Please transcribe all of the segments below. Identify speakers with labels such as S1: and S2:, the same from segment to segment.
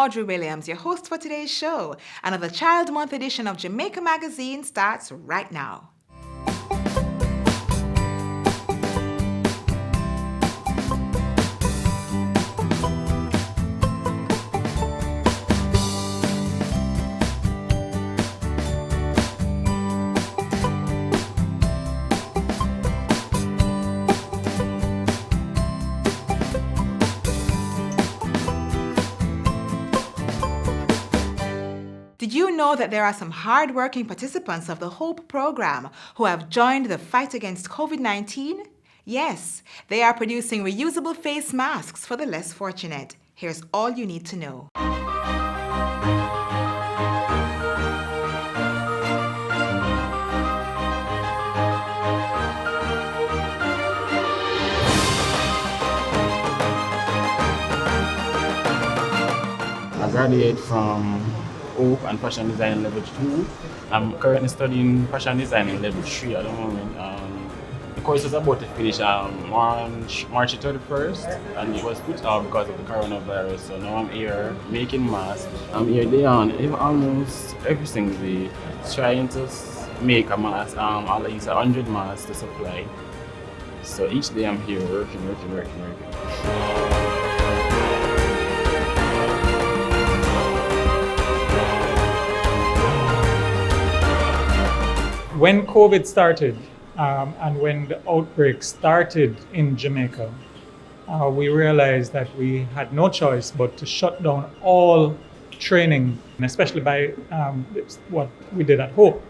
S1: Audrey Williams, your host for today's show. Another Child Month edition of Jamaica Magazine starts right now. Did you know that there are some hard-working participants of the HOPE program who have joined the fight against COVID-19? Yes, they are producing reusable face masks for the less fortunate. Here's all you need to know.
S2: I graduated from Hope and Fashion Design Level 2. I'm currently studying Fashion Design in Level 3 at the moment. The course was about to finish on March 31st, and it was put off because of the coronavirus. So now I'm here making masks. I'm here day on almost every single day trying to make a mask, at least 100 masks to supply. So each day I'm here working.
S3: When COVID started and when the outbreak started in Jamaica, we realized that we had no choice but to shut down all training, and especially by what we did at Hope.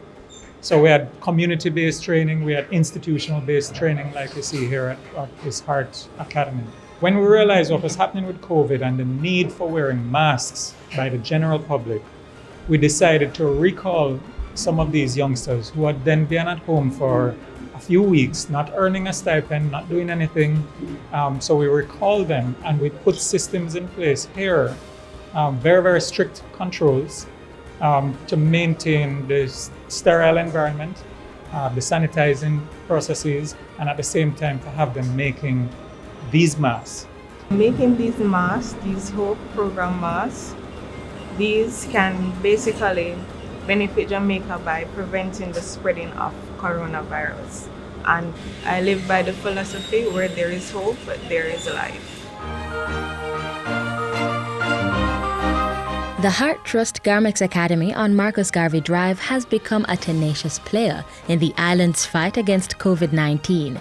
S3: So we had community-based training, we had institutional-based training like you see here at this Heart Academy. When we realized what was happening with COVID and the need for wearing masks by the general public, we decided to recall some of these youngsters who had then been at home for a few weeks, not earning a stipend, not doing anything. So we recalled them and we put systems in place here, very, very strict controls to maintain this sterile environment, the sanitizing processes, and at the same time to have them making these masks.
S4: Making these masks, these HOPE program masks, these can basically benefit Jamaica by preventing the spreading of coronavirus. And I live by the philosophy where there is hope, there is life.
S5: The Heart Trust Garmex Academy on Marcus Garvey Drive has become a tenacious player in the island's fight against COVID-19.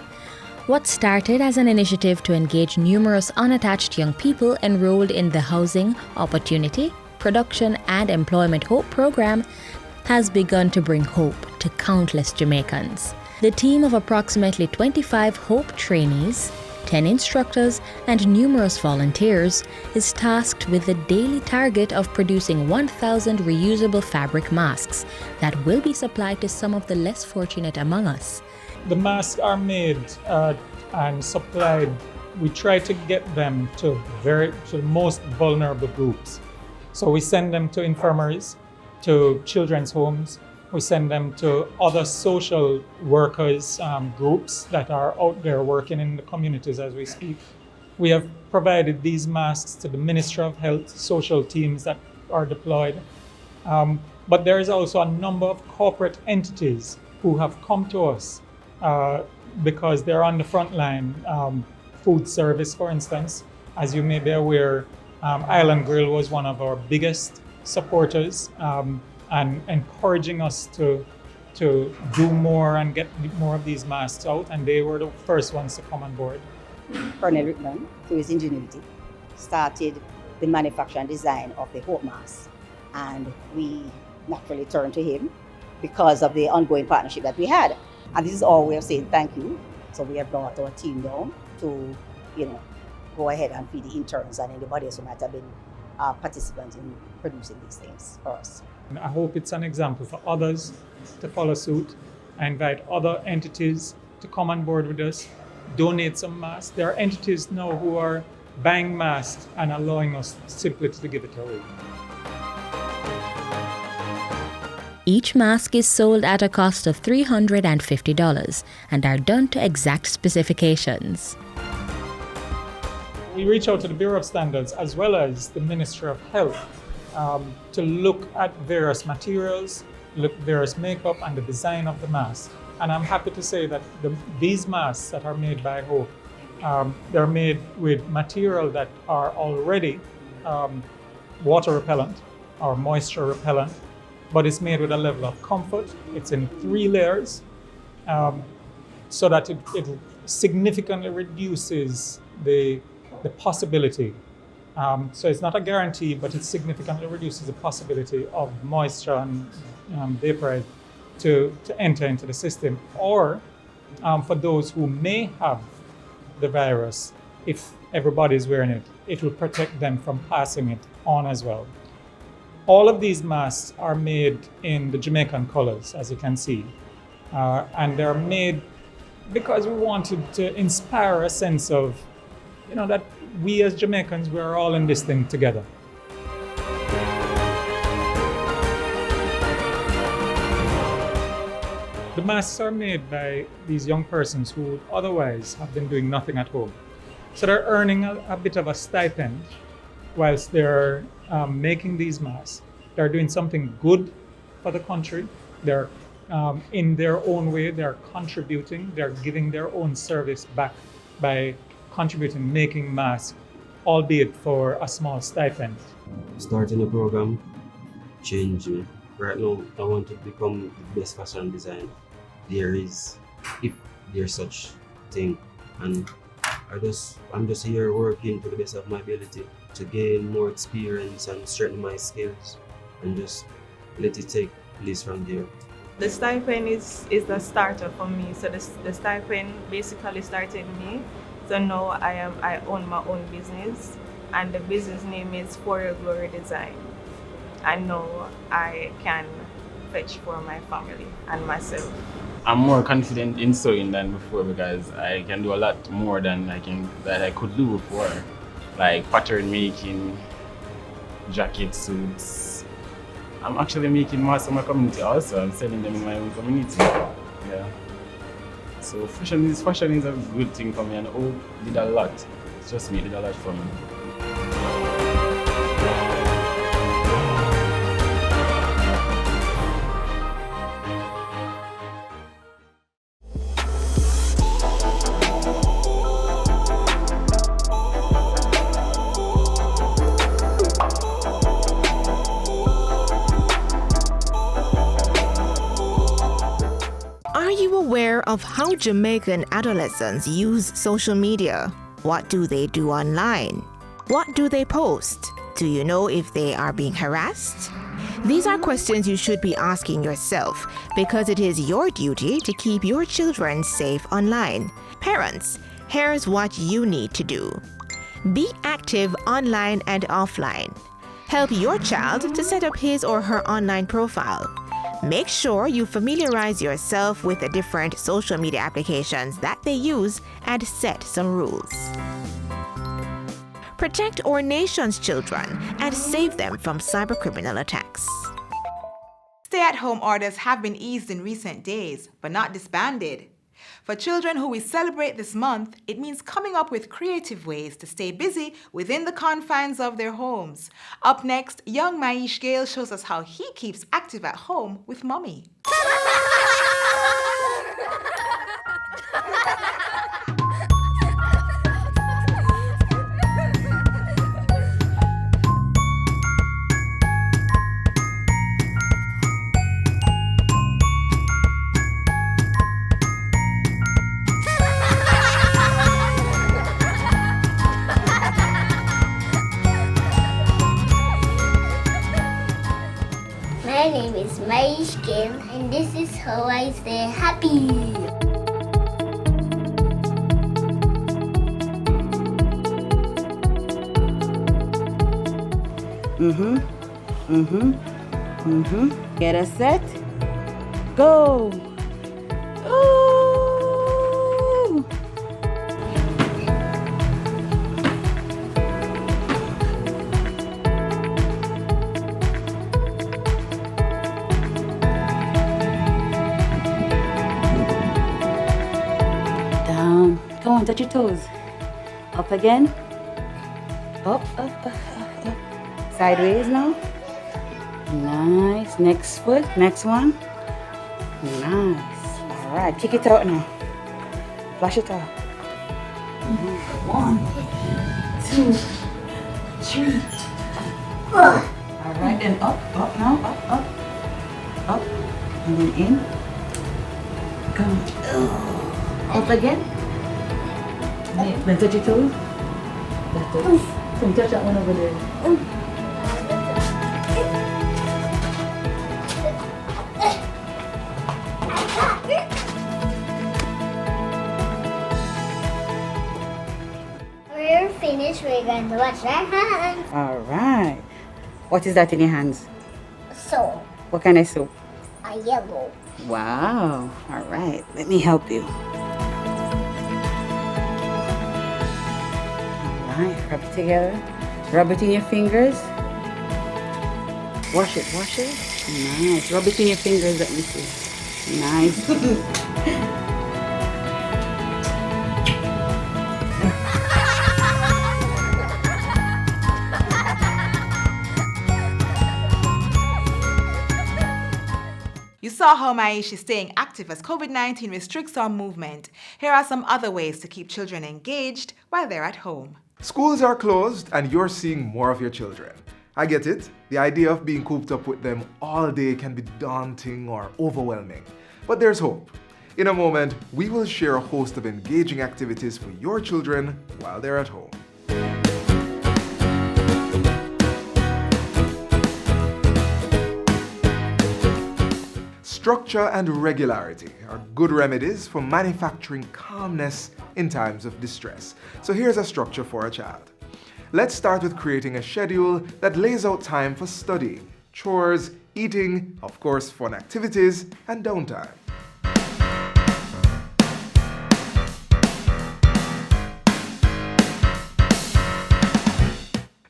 S5: What started as an initiative to engage numerous unattached young people enrolled in the Housing, Opportunity, Production and Employment HOPE program has begun to bring hope to countless Jamaicans. The team of approximately 25 HOPE trainees, 10 instructors and numerous volunteers is tasked with the daily target of producing 1,000 reusable fabric masks that will be supplied to some of the less fortunate among us.
S3: The masks are made and supplied. We try to get them to the most vulnerable groups. So we send them to infirmaries, to children's homes. We send them to other social workers, groups that are out there working in the communities as we speak. We have provided these masks to the Ministry of Health, social teams that are deployed. But there is also a number of corporate entities who have come to us because they're on the front line. Food service, for instance, as you may be aware, Island Grill was one of our biggest supporters and encouraging us to do more and get more of these masks out, and they were the first ones to come on board.
S6: Colonel Rickman, through his ingenuity, started the manufacture and design of the HOPE mask, and we naturally turned to him because of the ongoing partnership that we had. And this is our way of saying thank you. So we have brought our team down to, go ahead and feed the interns and anybody else who might have been participants in producing these things for us.
S3: I hope it's an example for others to follow suit. I invite other entities to come on board with us, donate some masks. There are entities now who are buying masks and allowing us simply to give it away.
S5: Each mask is sold at a cost of $350 and are done to exact specifications.
S3: We reach out to the Bureau of Standards as well as the Ministry of Health to look at various materials, look various makeup and the design of the mask. And I'm happy to say that these masks that are made by Hope, they're made with material that are already water repellent or moisture repellent, but it's made with a level of comfort. It's in 3 layers, so that it significantly reduces the possibility. So it's not a guarantee, but it significantly reduces the possibility of moisture and vaporize to enter into the system. Or for those who may have the virus, if everybody is wearing it, it will protect them from passing it on as well. All of these masks are made in the Jamaican colors, as you can see. And they're made because we wanted to inspire a sense of, that we as Jamaicans, we're all in this thing together. The masks are made by these young persons who would otherwise have been doing nothing at home. So they're earning a bit of a stipend whilst they're making these masks. They're doing something good for the country. They're in their own way, they're contributing, they're giving their own service back by contributing, making masks, albeit for a small stipend.
S7: Starting a program changed me. Right now, I want to become the best fashion designer there is, if there's such thing. And I'm just here working to the best of my ability to gain more experience and strengthen my skills and just let it take place from there.
S4: The stipend is the starter for me. So the stipend basically started me. So now I own my own business, and the business name is For Your Glory Design. And now I can fetch for my family and myself.
S2: I'm more confident in sewing than before because I can do a lot more than I could do before, like pattern making, jacket suits. I'm actually making masks for my community also. I'm selling them in my own community. Yeah. So fashion is a good thing for me, and Hope did a lot. Trust me, it did a lot for me.
S8: Aware of how Jamaican adolescents use social media? What do they do online? What do they post? Do you know if they are being harassed? These are questions you should be asking yourself because it is your duty to keep your children safe online. Parents, here's what you need to do. Be active online and offline. Help your child to set up his or her online profile. Make sure you familiarize yourself with the different social media applications that they use and set some rules. Protect our nation's children and save them from cybercriminal attacks.
S1: Stay-at-home orders have been eased in recent days, but not disbanded. For children who we celebrate this month, it means coming up with creative ways to stay busy within the confines of their homes. Up next, young Maish Gale shows us how he keeps active at home with Mommy.
S9: My name is Maish Kim, and this is how I stay happy.
S10: Get us set. Go. Ooh. Down. Come on, touch your toes. Up again. Up. Sideways now. Nice. Next foot. Next one. Nice. All right. Kick it out now. Flash it out. 1, 2, 3. All right. Then up now. Up. And then in. Come. Up again. Then touch your toes. That's it. Come touch that one over there.
S9: We're finished. We're going to wash our hands.
S10: All right. What is that in your hands?
S9: So,
S10: What kind of soap?
S9: a yellow.
S10: Wow. All right. Let me help you. All right. Rub it together. Rub it in your fingers. Wash it. Nice. Rub it in your fingers. Let me see. Nice.
S1: You saw how Maish is staying active as COVID-19 restricts our movement. Here are some other ways to keep children engaged while they're at home.
S11: Schools are closed and you're seeing more of your children. I get it. The idea of being cooped up with them all day can be daunting or overwhelming. But there's hope. In a moment, we will share a host of engaging activities for your children while they're at home. Structure and regularity are good remedies for manufacturing calmness in times of distress. So here's a structure for a child. Let's start with creating a schedule that lays out time for studying, chores, eating, of course, fun activities, and downtime.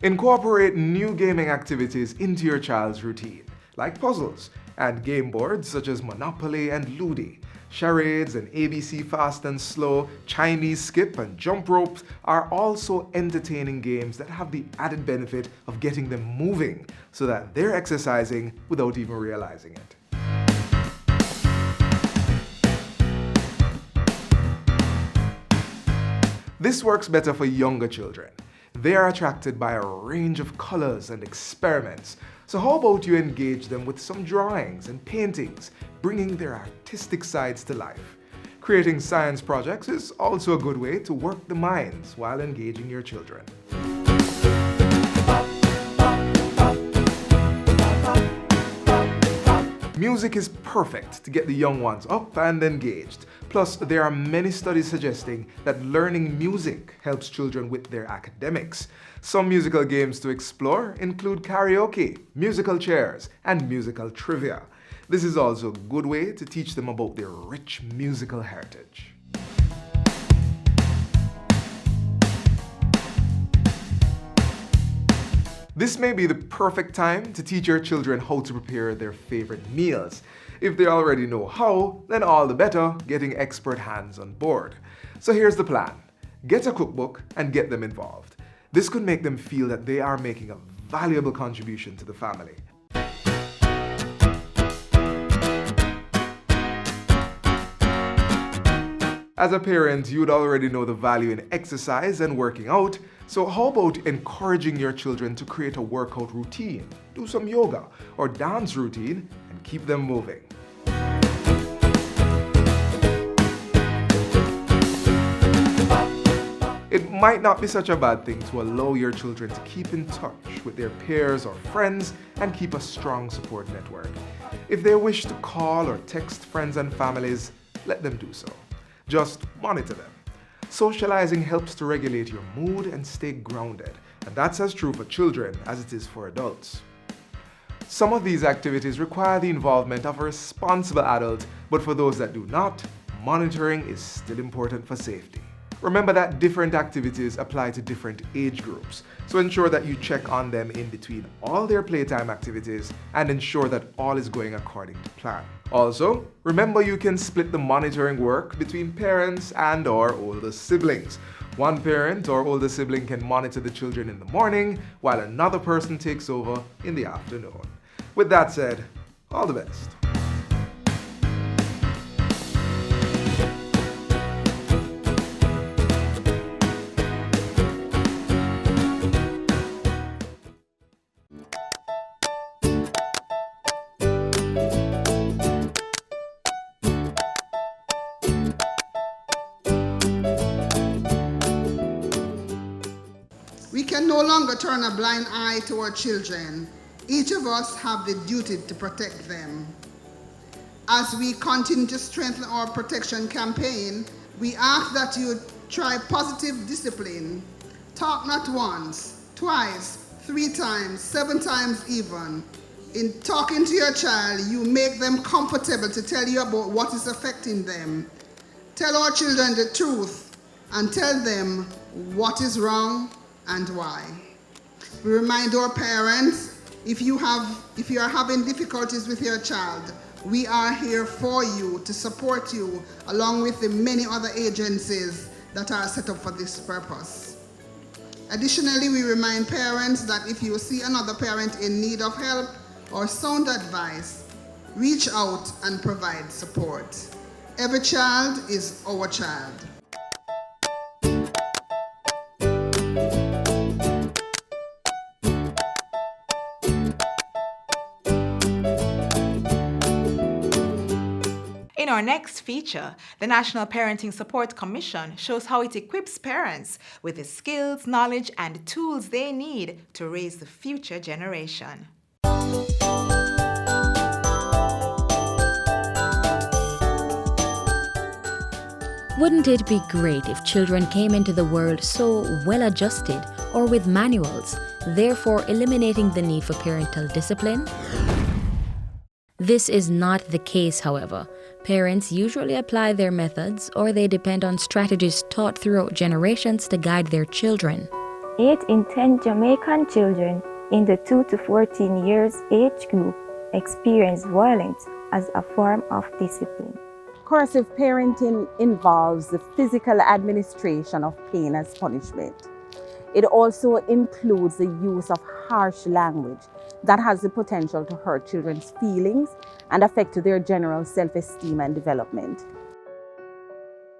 S11: Incorporate new gaming activities into your child's routine, like puzzles and game boards such as Monopoly and Ludi. Charades and ABC Fast and Slow, Chinese Skip and Jump Ropes are also entertaining games that have the added benefit of getting them moving so that they're exercising without even realizing it. This works better for younger children. They are attracted by a range of colors and experiments. So how about you engage them with some drawings and paintings, bringing their artistic sides to life? Creating science projects is also a good way to work the minds while engaging your children. Music is perfect to get the young ones up and engaged. Plus, there are many studies suggesting that learning music helps children with their academics. Some musical games to explore include karaoke, musical chairs, and musical trivia. This is also a good way to teach them about their rich musical heritage. This may be the perfect time to teach your children how to prepare their favorite meals. If they already know how, then all the better, getting expert hands on board. So here's the plan. Get a cookbook and get them involved. This could make them feel that they are making a valuable contribution to the family. As a parent, you'd already know the value in exercise and working out, so how about encouraging your children to create a workout routine, do some yoga or dance routine, and keep them moving. It might not be such a bad thing to allow your children to keep in touch with their peers or friends and keep a strong support network. If they wish to call or text friends and families, let them do so. Just monitor them. Socializing helps to regulate your mood and stay grounded, and that's as true for children as it is for adults. Some of these activities require the involvement of a responsible adult, but for those that do not, monitoring is still important for safety. Remember that different activities apply to different age groups, so ensure that you check on them in between all their playtime activities and ensure that all is going according to plan. Also, remember you can split the monitoring work between parents and/or older siblings. One parent or older sibling can monitor the children in the morning, while another person takes over in the afternoon. With that said, all the best.
S12: We can no longer turn a blind eye to our children. Each of us have the duty to protect them. As we continue to strengthen our protection campaign, we ask that you try positive discipline. Talk not once, twice, 3 times, 7 times even. In talking to your child, you make them comfortable to tell you about what is affecting them. Tell our children the truth and tell them what is wrong and why. We remind our parents, if you are having difficulties with your child, we are here for you, to support you, along with the many other agencies that are set up for this purpose. Additionally, we remind parents that if you see another parent in need of help or sound advice, reach out and provide support. Every child is our child.
S1: In our next feature, the National Parenting Support Commission shows how it equips parents with the skills, knowledge, and tools they need to raise the future generation.
S5: Wouldn't it be great if children came into the world so well adjusted or with manuals, therefore eliminating the need for parental discipline? This is not the case, however. Parents usually apply their methods or they depend on strategies taught throughout generations to guide their children.
S13: 8 in 10 Jamaican children in the 2 to 14 years age group experience violence as a form of discipline.
S14: Coercive parenting involves the physical administration of pain as punishment. It also includes the use of harsh language that has the potential to hurt children's feelings and affect their general self-esteem and development.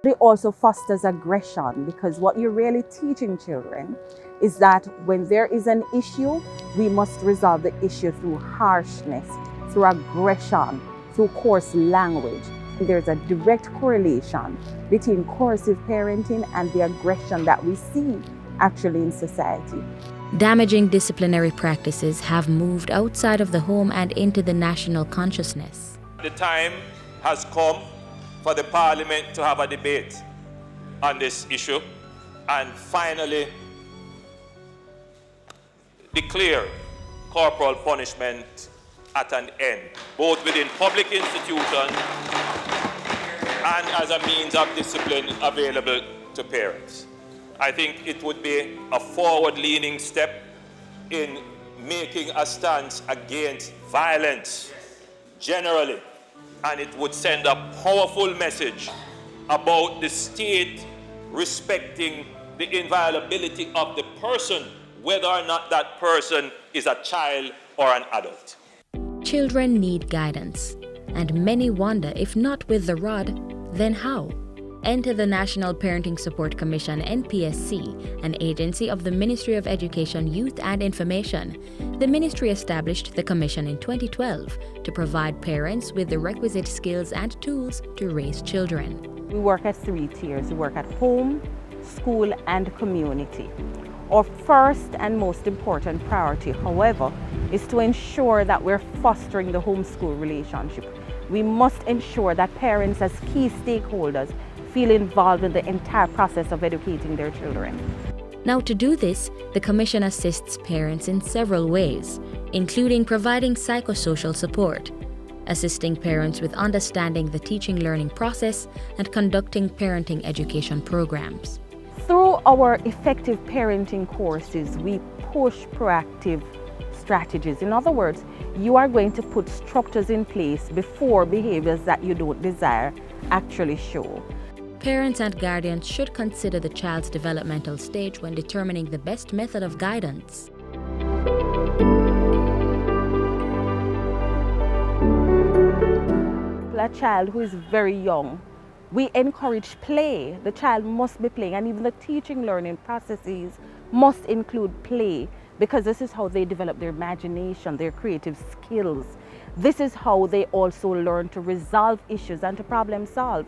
S14: It also fosters aggression, because what you're really teaching children is that when there is an issue, we must resolve the issue through harshness, through aggression, through coarse language. There's a direct correlation between coercive parenting and the aggression that we see actually in society.
S5: Damaging disciplinary practices have moved outside of the home and into the national consciousness.
S15: The time has come for the Parliament to have a debate on this issue and finally declare corporal punishment at an end, both within public institutions and as a means of discipline available to parents. I think it would be a forward-leaning step in making a stance against violence generally, and it would send a powerful message about the state respecting the inviolability of the person, whether or not that person is a child or an adult.
S5: Children need guidance, and many wonder if not with the rod, then how? Enter the National Parenting Support Commission, NPSC, an agency of the Ministry of Education, Youth and Information. The ministry established the commission in 2012 to provide parents with the requisite skills and tools to raise children.
S14: We work at 3 tiers. We work at home, school, and community. Our first and most important priority, however, is to ensure that we're fostering the home-school relationship. We must ensure that parents as key stakeholders feel involved in the entire process of educating their children.
S5: Now, to do this, the Commission assists parents in several ways, including providing psychosocial support, assisting parents with understanding the teaching-learning process, and conducting parenting education programs.
S14: Through our effective parenting courses, we push proactive strategies. In other words, you are going to put structures in place before behaviors that you don't desire actually show.
S5: Parents and guardians should consider the child's developmental stage when determining the best method of guidance.
S14: a child who is very young, we encourage play. The child must be playing, and even the teaching learning processes must include play, because this is how they develop their imagination, their creative skills. This is how they also learn to resolve issues and to problem solve.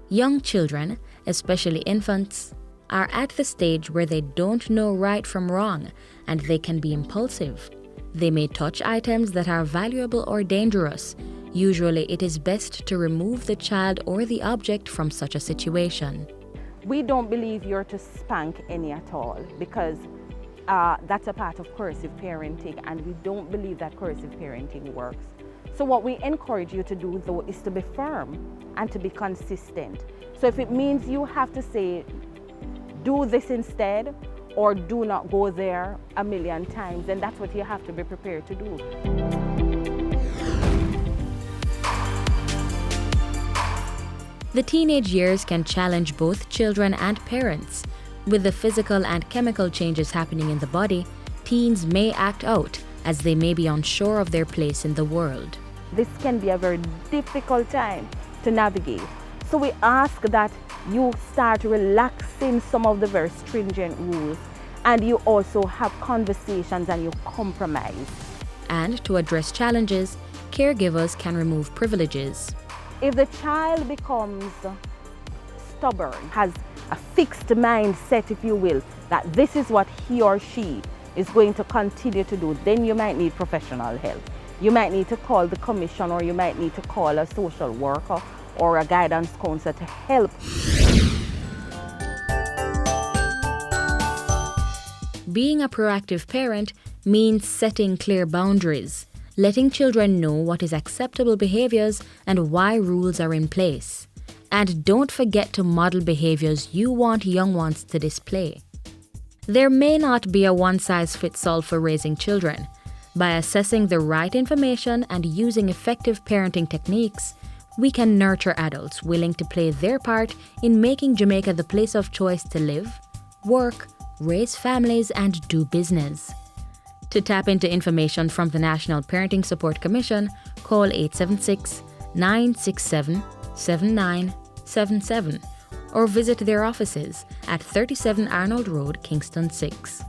S5: Young children, especially infants, are at the stage where they don't know right from wrong, and they can be impulsive. They may touch items that are valuable or dangerous. Usually it is best to remove the child or the object from such a situation.
S14: We don't believe you're to spank any at all, because that's a part of coercive parenting, and we don't believe that coercive parenting works. So what we encourage you to do, though, is to be firm and to be consistent. So if it means you have to say, do this instead, or do not go there a million times, then that's what you have to be prepared to do.
S5: The teenage years can challenge both children and parents. With the physical and chemical changes happening in the body, teens may act out as they may be unsure of their place in the world.
S14: This can be a very difficult time to navigate. So we ask that you start relaxing some of the very stringent rules, and you also have conversations and you compromise.
S5: And to address challenges, caregivers can remove privileges.
S14: If the child becomes stubborn, has a fixed mindset, if you will, that this is what he or she is going to continue to do, then you might need professional help. You might need to call the commission, or you might need to call a social worker or a guidance counselor to help.
S5: Being a proactive parent means setting clear boundaries, letting children know what is acceptable behaviors and why rules are in place. And don't forget to model behaviors you want young ones to display. There may not be a one-size-fits-all for raising children. By assessing the right information and using effective parenting techniques, we can nurture adults willing to play their part in making Jamaica the place of choice to live, work, raise families, and do business. To tap into information from the National Parenting Support Commission, call 876-967-7977 or visit their offices at 37 Arnold Road, Kingston 6.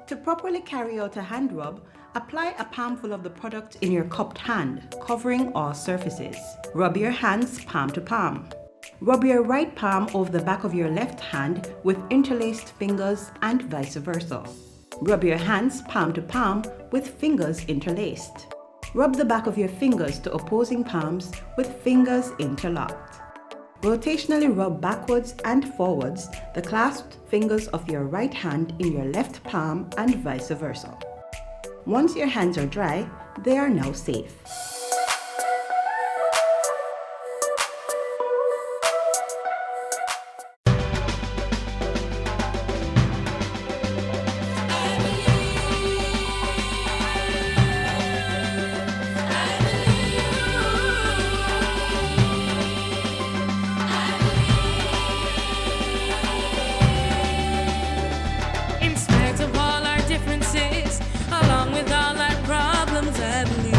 S16: To properly carry out a hand rub, apply a palmful of the product in your cupped hand, covering all surfaces. Rub your hands palm to palm. Rub your right palm over the back of your left hand with interlaced fingers and vice versa. Rub your hands palm to palm with fingers interlaced. Rub the back of your fingers to opposing palms with fingers interlocked. Rotationally rub backwards and forwards the clasped fingers of your right hand in your left palm and vice versa. Once your hands are dry, they are now safe.
S17: In spite of all our differences, along with all our problems, I believe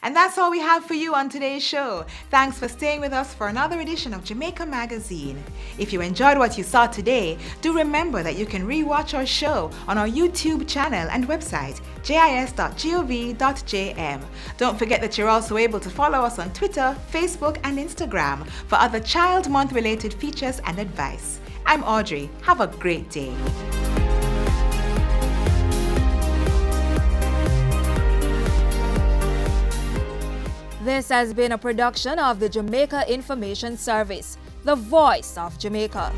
S1: And that's all we have for you on today's show. Thanks for staying with us for another edition of Jamaica Magazine. If you enjoyed what you saw today, do remember that you can re-watch our show on our YouTube channel and website, jis.gov.jm. Don't forget that you're also able to follow us on Twitter, Facebook, and Instagram for other Child Month related features and advice. I'm Audrey. Have a great day.
S17: This has been a production of the Jamaica Information Service, the voice of Jamaica.